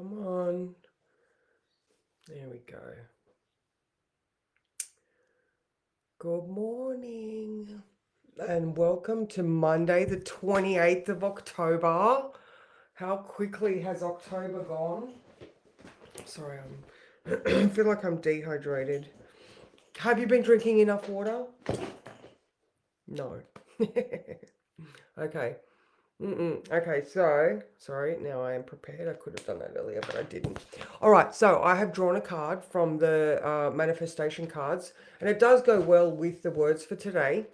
Come on. There we go. Good morning. And welcome to Monday, the 28th of October. How quickly has October gone? Sorry, I feel like I'm dehydrated. Have you been drinking enough water? No. Okay. Okay, so, sorry, now I am prepared. I could have done that earlier, but I didn't. All right, so I have drawn a card from the manifestation cards, and it does go well with the words for today.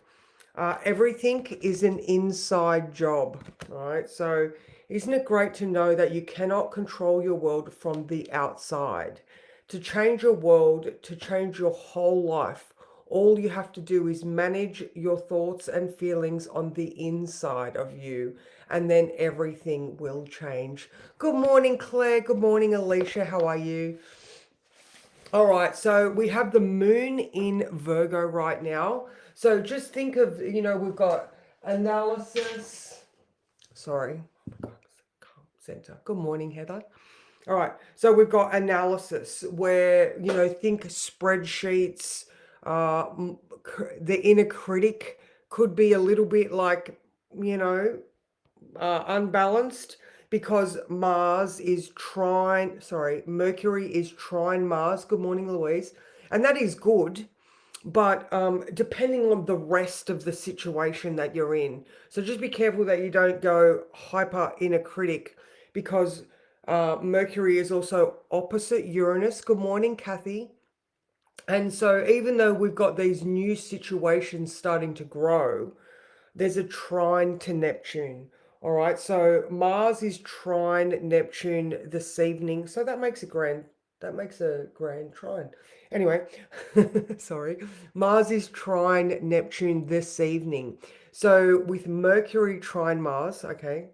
Everything is an inside job, all right? So, isn't it great to know that you cannot control your world from the outside? To change your world, to change your whole life, all you have to do is manage your thoughts and feelings on the inside of you, and then everything will change. Good morning, Claire. Good morning, Alicia. How are you? All right, so we have the moon in Virgo right now. So just think of, we've got analysis. Sorry, center. Good morning, Heather. All right, so we've got analysis where, think spreadsheets. The inner critic could be a little bit like, you know, unbalanced because Mercury is trine Mars. Good morning, Louise. And that is good, but depending on the rest of the situation that you're in. So just be careful that you don't go hyper inner critic because Mercury is also opposite Uranus. Good morning, Kathy. And so even though we've got these new situations starting to grow, there's a trine to Neptune. All right, so Mars is trine Neptune this evening. So that makes a grand trine. Anyway, sorry. Mars is trine Neptune this evening. So with Mercury trine Mars, okay,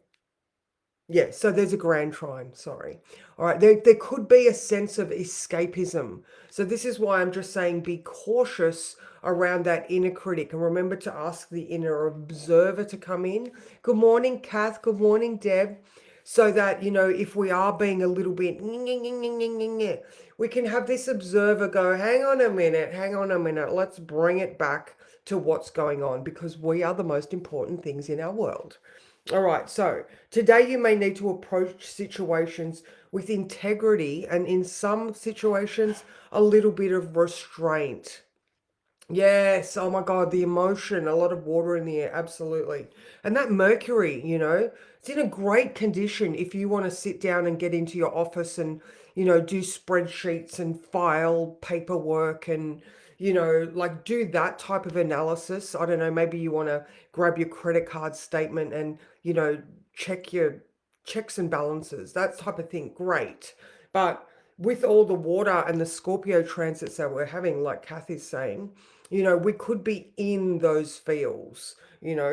yeah, so there's a grand trine, sorry. All right, there could be a sense of escapism. So this is why I'm just saying be cautious around that inner critic and remember to ask the inner observer to come in. Good morning, Kath. Good morning, Deb. So that, if we are being a little bit, we can have this observer go, hang on a minute, let's bring it back to what's going on because we are the most important things in our world. All right, so today you may need to approach situations with integrity and in some situations, a little bit of restraint. Yes, oh my God, the emotion, a lot of water in the air, absolutely. And that Mercury, it's in a great condition if you want to sit down and get into your office and, do spreadsheets and file paperwork and, like do that type of analysis. I don't know, maybe you want to grab your credit card statement and, check your checks and balances, that type of thing. Great. But with all the water and the Scorpio transits that we're having, like Kathy's saying, we could be in those fields,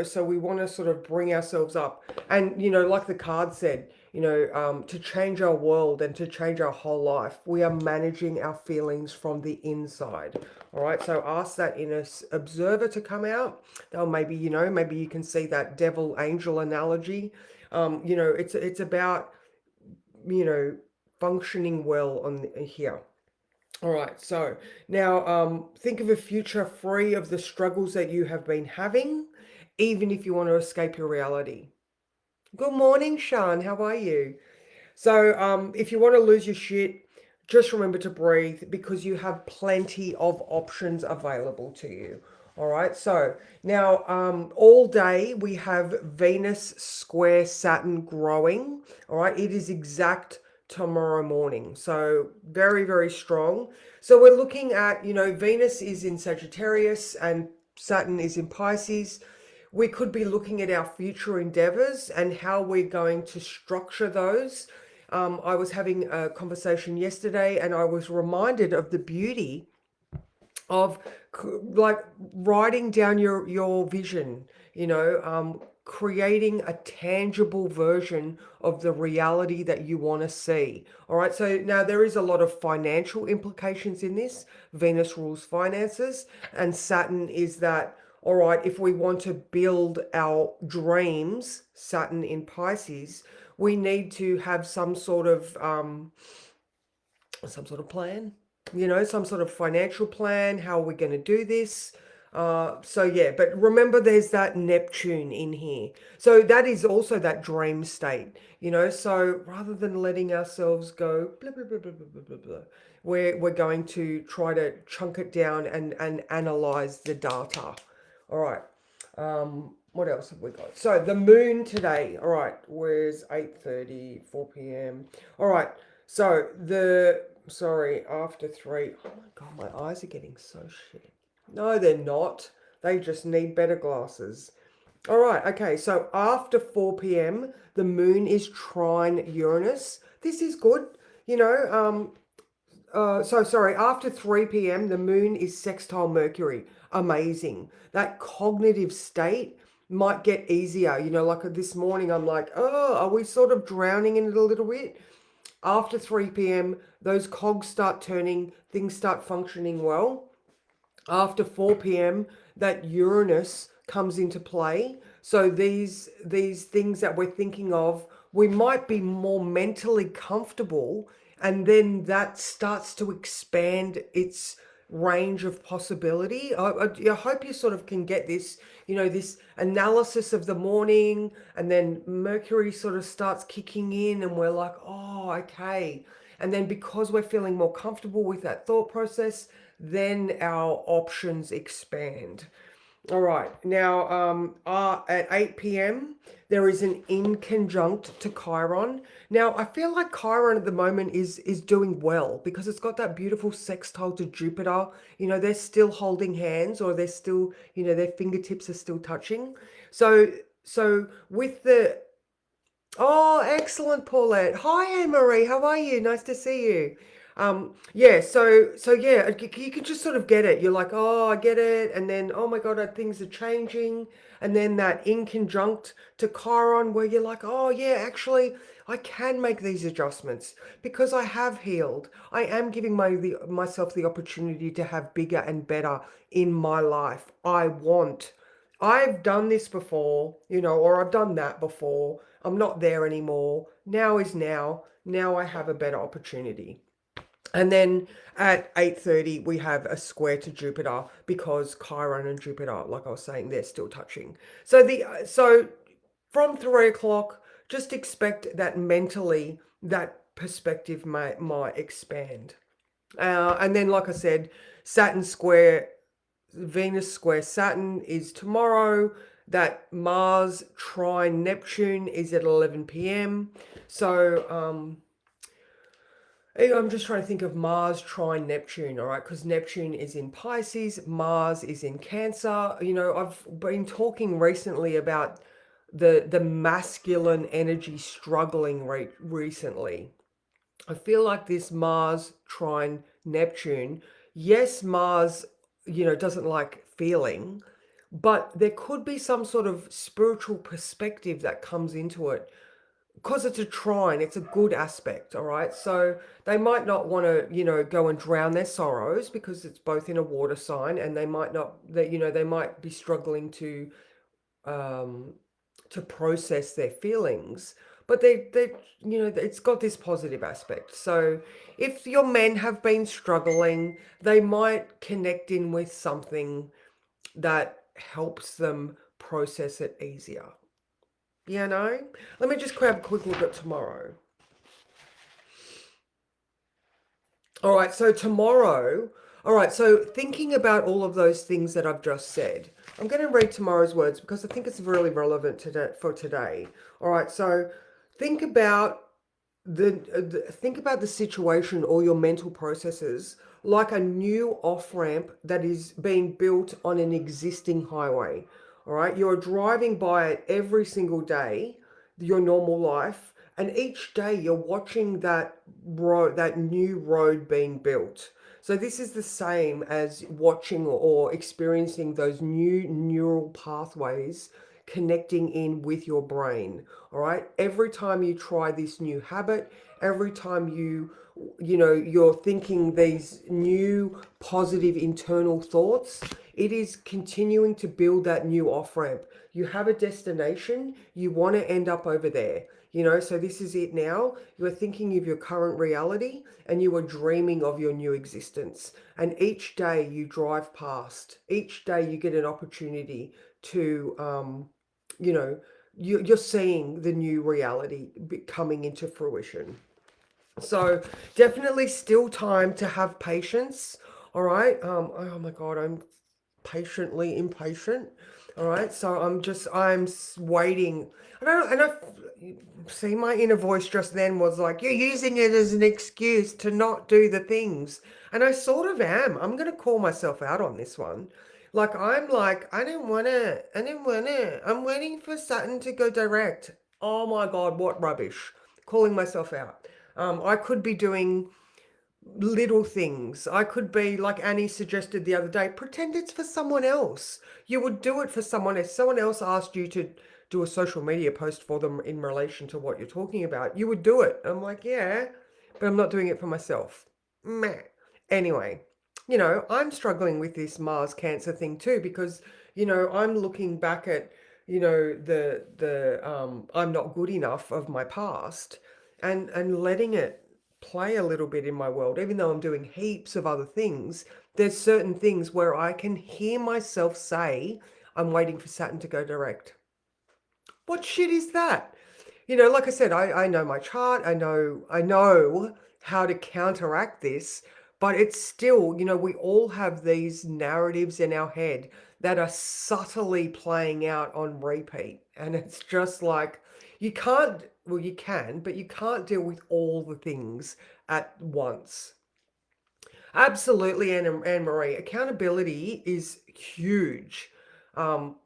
so we want to sort of bring ourselves up. And, like the card said, to change our world and to change our whole life, we are managing our feelings from the inside. All right, so ask that inner observer to come out. They'll maybe you can see that devil angel analogy. It's about, functioning well on here. All right, so now think of a future free of the struggles that you have been having, even if you want to escape your reality. Good morning, Sean. How are you? So, if you want to lose your shit, just remember to breathe because you have plenty of options available to you. All right, so now all day we have Venus square Saturn growing. All right, it is exact tomorrow morning. So, very, very strong. So, we're looking at, Venus is in Sagittarius and Saturn is in Pisces. We could be looking at our future endeavors and how we're going to structure those. I was having a conversation yesterday and I was reminded of the beauty of like writing down your vision, creating a tangible version of the reality that you want to see. All right, so now there is a lot of financial implications in this. Venus rules finances, and Saturn is that all right, if we want to build our dreams, Saturn in Pisces, we need to have some sort of plan, some sort of financial plan. How are we going to do this? So yeah, but remember there's that Neptune in here. So that is also that dream state. So rather than letting ourselves go blah blah blah blah blah blah blah, blah, we're going to try to chunk it down and analyze the data. All right. What else have we got? So the moon today. All right, where's 8:30, 4 p.m. All right. So after 3. Oh my God, my eyes are getting so shit. No, they're not. They just need better glasses. All right, okay. So after 4 p.m., the moon is trine Uranus. This is good. You know, after 3 p.m., the moon is sextile Mercury. Amazing. That cognitive state might get easier. Like this morning, I'm like, oh, are we sort of drowning in it a little bit? After 3 p.m., those cogs start turning, things start functioning well. After 4 p.m., that Uranus comes into play. So these things that we're thinking of, we might be more mentally comfortable, and then that starts to expand its range of possibility. I hope you sort of can get this analysis of the morning, and then Mercury sort of starts kicking in, and we're like, oh, okay. And then because we're feeling more comfortable with that thought process, then our options expand. All right. Now, at 8 p.m., there is an inconjunct to Chiron. Now, I feel like Chiron at the moment is doing well because it's got that beautiful sextile to Jupiter. They're still holding hands, or they're still, their fingertips are still touching. So with the Oh, excellent, Paulette. Hi, Anne Marie. How are you? Nice to see you. Yeah, so yeah, you can just sort of get it. You're like, oh, I get it, and then oh my God, things are changing, and then that inconjunct to Chiron, where you're like, oh yeah, actually, I can make these adjustments because I have healed. I am giving myself the opportunity to have bigger and better in my life. I've done this before, or I've done that before. I'm not there anymore. Now is now. Now I have a better opportunity. And then at 8:30 we have a square to Jupiter because Chiron and Jupiter, like I was saying, they're still touching. So from 3 o'clock, just expect that mentally that perspective might expand. And then, like I said, Saturn square Venus square Saturn is tomorrow. That Mars trine Neptune is at 11 p.m. So I'm just trying to think of Mars trine Neptune, all right? Because Neptune is in Pisces, Mars is in Cancer. I've been talking recently about the masculine energy struggling recently. I feel like this Mars trine Neptune, yes, Mars, doesn't like feeling, but there could be some sort of spiritual perspective that comes into it because it's a trine, it's a good aspect, all right? So they might not want to, go and drown their sorrows because it's both in a water sign, and they might not, they might be struggling um, to process their feelings, but it's got this positive aspect. So if your men have been struggling, they might connect in with something that helps them process it easier. Let me just grab a quick look at tomorrow. All right, so tomorrow, all right, so thinking about all of those things that I've just said, I'm going to read tomorrow's words because I think it's really relevant for today. All right, so think about think about the situation or your mental processes like a new off ramp that is being built on an existing highway. All right, you're driving by it every single day, your normal life, and each day you're watching that new road being built. So this is the same as watching or experiencing those new neural pathways connecting in with your brain. All right, every time you try this new habit, every time you you're thinking these new positive internal thoughts, it is continuing to build that new off ramp. You have a destination, you want to end up over there. So this is it now. You are thinking of your current reality and you are dreaming of your new existence. And each day you drive past, each day you get an opportunity to, you know, you're seeing the new reality coming into fruition. So definitely still time to have patience. All right. Oh my God, I'm patiently impatient. All right. So waiting. And I see my inner voice just then was like, you're using it as an excuse to not do the things. And I sort of am. I'm going to call myself out on this one. Like, I didn't want to, I'm waiting for Saturn to go direct. Oh my God, what rubbish. Calling myself out. I could be doing little things. I could be, like Annie suggested the other day, pretend it's for someone else. You would do it for someone. If someone else asked you to do a social media post for them in relation to what you're talking about, you would do it. I'm like, yeah, but I'm not doing it for myself. Meh. Anyway, I'm struggling with this Mars Cancer thing too, because, I'm looking back at, the I'm not good enough of my past, and letting it play a little bit in my world. Even though I'm doing heaps of other things, there's certain things where I can hear myself say, I'm waiting for Saturn to go direct. What shit is that? Like I said, I know my chart. I know how to counteract this, but it's still, we all have these narratives in our head that are subtly playing out on repeat. And it's just like, you can't, well, you can, but you can't deal with all the things at once. Absolutely, Anne Marie. Accountability is huge. Um,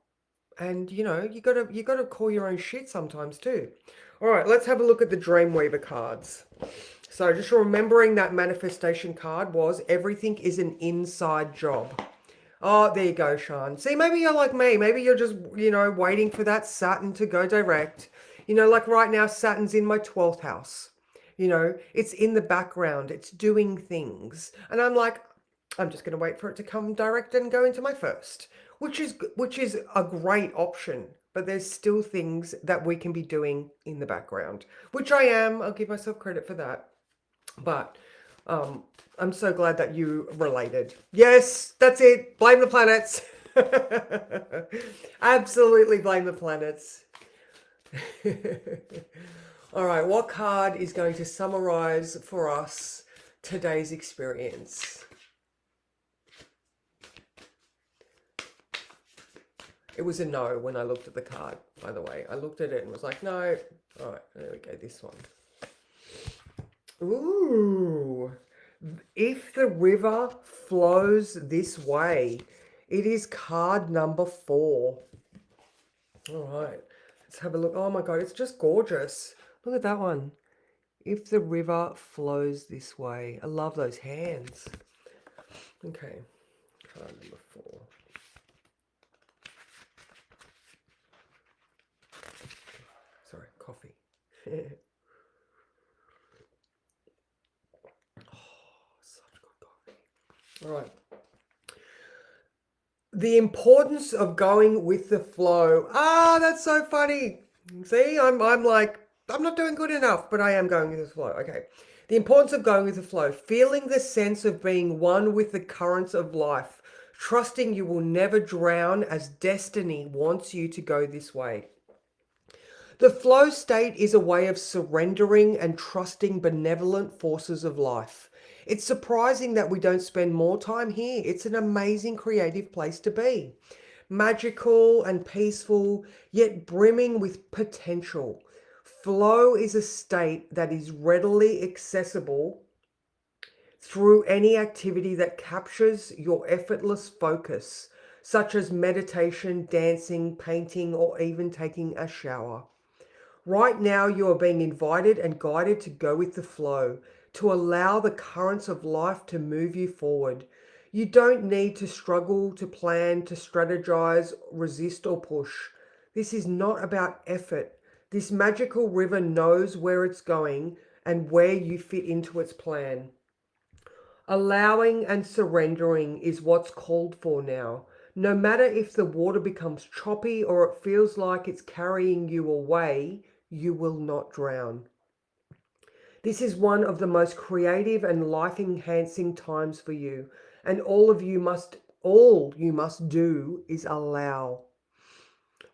and you gotta call your own shit sometimes too. All right, let's have a look at the Dreamweaver cards. So just remembering that manifestation card was everything is an inside job. Oh, there you go, Sean. See, maybe you're like me. Maybe you're just, waiting for that Saturn to go direct. Like right now, Saturn's in my 12th house. It's in the background, it's doing things. And I'm like, I'm just going to wait for it to come direct and go into my first, which is a great option. But there's still things that we can be doing in the background, which I am. I'll give myself credit for that. But um, I'm so glad that you related. Yes, that's it. Blame the planets. Absolutely blame the planets. All right, what card is going to summarize for us today's experience? It was a no when I looked at the card, by the way. I looked at it and was like, no. All right, there we go, this one. Ooh. If the river flows this way, it is card number 4. All right, let's have a look. Oh my God, it's just gorgeous. Look at that one. If the river flows this way. I love those hands. Okay, card number 4. Sorry, coffee. Such good coffee. All right. The importance of going with the flow. Ah, that's so funny. See, I'm like, I'm not doing good enough, but I am going with the flow. Okay. The importance of going with the flow. Feeling the sense of being one with the currents of life. Trusting you will never drown as destiny wants you to go this way. The flow state is a way of surrendering and trusting benevolent forces of life. It's surprising that we don't spend more time here. It's an amazing creative place to be. Magical and peaceful, yet brimming with potential. Flow is a state that is readily accessible through any activity that captures your effortless focus, such as meditation, dancing, painting, or even taking a shower. Right now, you are being invited and guided to go with the flow, to allow the currents of life to move you forward. You don't need to struggle, to plan, to strategize, resist, or push. This is not about effort. This magical river knows where it's going, and where you fit into its plan. Allowing and surrendering is what's called for now. No matter if the water becomes choppy or it feels like it's carrying you away, you will not drown. This is one of the most creative and life-enhancing times for you, and all you must do is allow.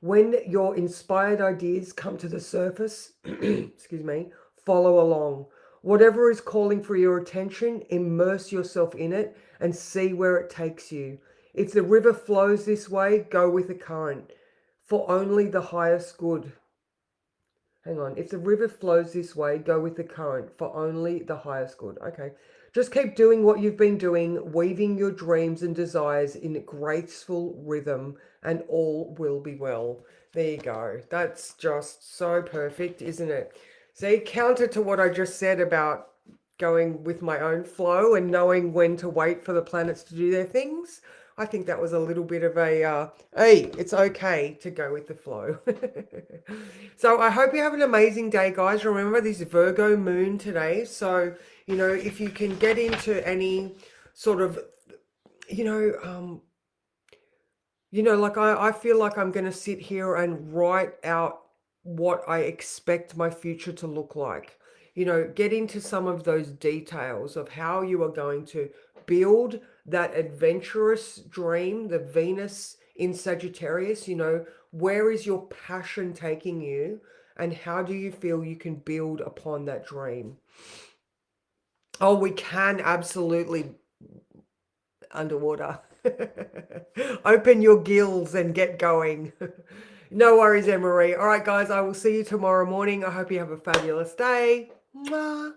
When your inspired ideas come to the surface, excuse me, follow along. Whatever is calling for your attention, immerse yourself in it and see where it takes you. If the river flows this way, go with the current, for only the highest good. Hang on. If the river flows this way, go with the current, for only the highest good. Okay. Just keep doing what you've been doing, weaving your dreams and desires in graceful rhythm, and all will be well. There you go. That's just so perfect, isn't it? See, counter to what I just said about going with my own flow and knowing when to wait for the planets to do their things. I think that was a little bit of a, hey, it's okay to go with the flow. So I hope you have an amazing day, guys. Remember this Virgo moon today. So, if you can get into any sort of, you know, like I feel like I'm going to sit here and write out what I expect my future to look like. Get into some of those details of how you are going to build that adventurous dream, the Venus in Sagittarius. Where is your passion taking you, and how do you feel you can build upon that dream? Oh, we can absolutely underwater. Open your gills and get going. No worries, Emery. All right, guys, I will see you tomorrow morning. I hope you have a fabulous day. Mwah.